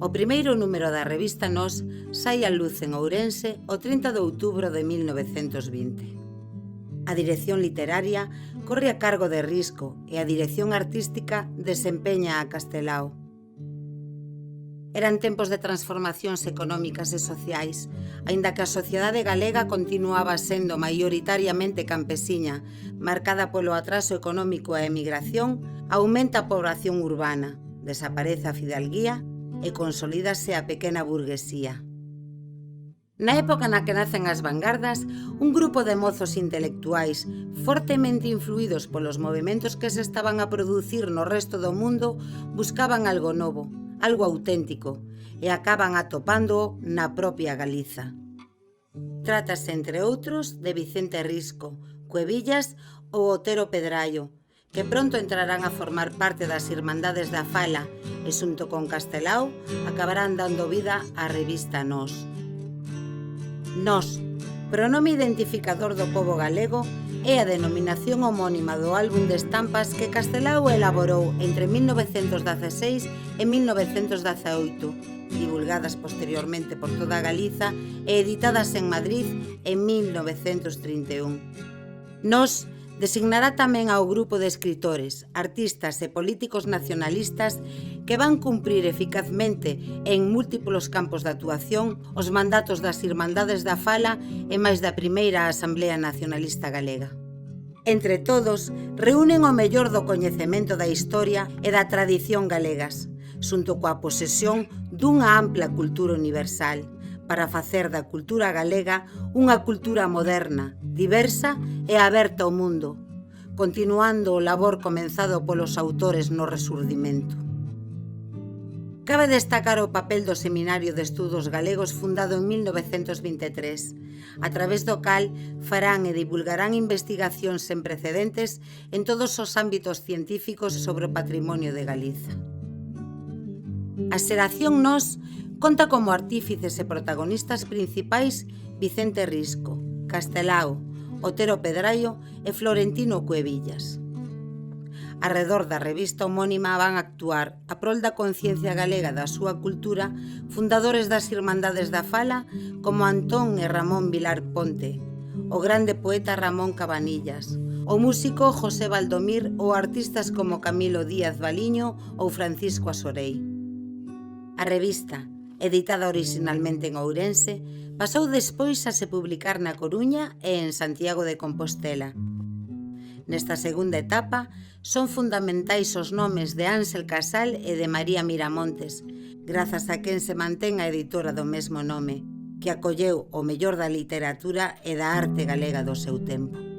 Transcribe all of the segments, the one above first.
O primeiro número da revista Nós sai á luz en Ourense o 30 de outubro de 1920. A dirección literaria corre a cargo de Risco e a dirección artística desempeña a Castelao. Eran tempos de transformacións económicas e sociais, aínda que a sociedade galega continuaba sendo maioritariamente campesiña, marcada polo atraso económico e a emigración, aumenta a poboación urbana, desaparece a fidalguía e consolídase a pequena burguesía. Na época na que nacen as vanguardas, un grupo de mozos intelectuais fortemente influídos polos movementos que se estaban a producir no resto do mundo buscaban algo novo, algo auténtico, e acaban atopándoo na propia Galiza. Trátase, entre outros, de Vicente Risco, Cuevillas ou Otero Pedraio, que pronto entrarán a formar parte das Irmandades da Fala e, xunto con Castelao, acabarán dando vida á revista Nós. Nós, pronome identificador do pobo galego, é a denominación homónima do álbum de estampas que Castelao elaborou entre 1916 e 1918, divulgadas posteriormente por toda Galiza e editadas en Madrid en 1931. Nós designará tamén ao grupo de escritores, artistas e políticos nacionalistas que van cumprir eficazmente en múltiplos campos de actuación os mandatos das Irmandades da Fala e máis da primeira Asamblea Nacionalista Galega. Entre todos, reúnen o mellor do coñecemento da historia e da tradición galegas, xunto coa posesión dunha ampla cultura universal, para facer da cultura galega unha cultura moderna, diversa e aberta ao mundo, continuando o labor comenzado polos autores no Resurdimento. Cabe destacar o papel do Seminario de Estudos Galegos fundado en 1923, a través do cal farán e divulgarán investigacións sen precedentes en todos os ámbitos científicos sobre o patrimonio de Galiza. A xeración Nós conta como artífices e protagonistas principais Vicente Risco, Castelao, Otero Pedraio e Florentino Cuevillas. Arredor da revista homónima van actuar, a prol da conciencia galega da súa cultura, fundadores das Irmandades da Fala como Antón e Ramón Vilar Ponte, o grande poeta Ramón Cabanillas, o músico José Valdomir ou artistas como Camilo Díaz Baliño ou Francisco Asorei. A revista, editada originalmente en Ourense, pasou despois a se publicar na Coruña e en Santiago de Compostela. Nesta segunda etapa, son fundamentais os nomes de Ánsel Casal e de María Miramontes, grazas a quen se mantén a editora do mesmo nome, que acolleu o mellor da literatura e da arte galega do seu tempo.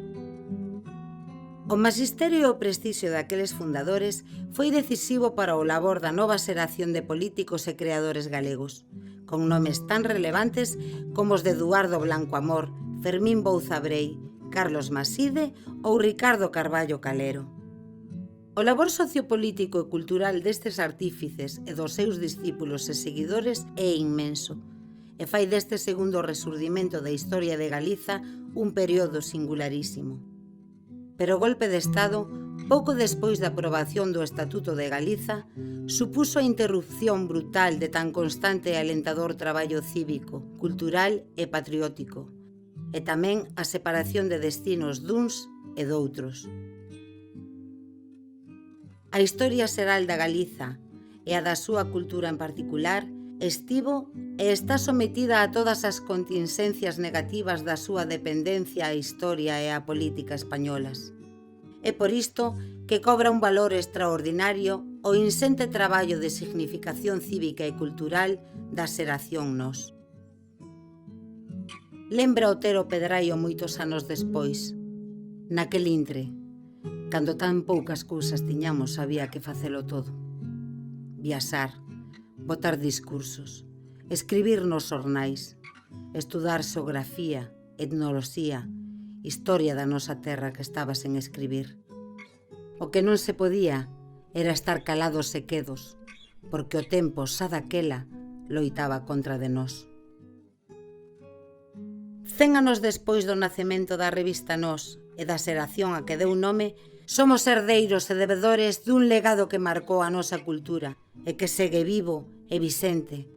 O magisterio e o prestixio daqueles fundadores foi decisivo para o labor da nova xeración de políticos e creadores galegos, con nomes tan relevantes como os de Eduardo Blanco Amor, Fermín Bouza Brei, Carlos Maside ou Ricardo Carballo Calero. O labor sociopolítico e cultural destes artífices e dos seus discípulos e seguidores é inmenso, e fai deste segundo resurdimento da historia de Galiza un período singularísimo. Pero o golpe de Estado, pouco despois da aprobación do Estatuto de Galiza, supuso a interrupción brutal de tan constante e alentador traballo cívico, cultural e patriótico, e tamén a separación de destinos duns e doutros. A historia xeral da Galiza e a da súa cultura en particular estivo e está sometida a todas as contingencias negativas da súa dependencia á historia e á política españolas. É por isto que cobra un valor extraordinario o insente traballo de significación cívica e cultural da xeración Nós. Lembra Otero Pedraio moitos anos despois, naquel intre, cando tan poucas cousas tiñamos había que facelo todo. Viaxar, botar discursos, escribir nos xornais, estudar xeografía, etnoloxía, historia da nosa terra que estaba sen escribir. O que non se podía era estar calados e quedos, porque o tempo xa daquela loitaba contra de nós. 100 anos despois do nacemento da revista Nós e da xeración a que deu nome, somos herdeiros e debedores dun legado que marcou a nosa cultura e que segue vivo e Vicente,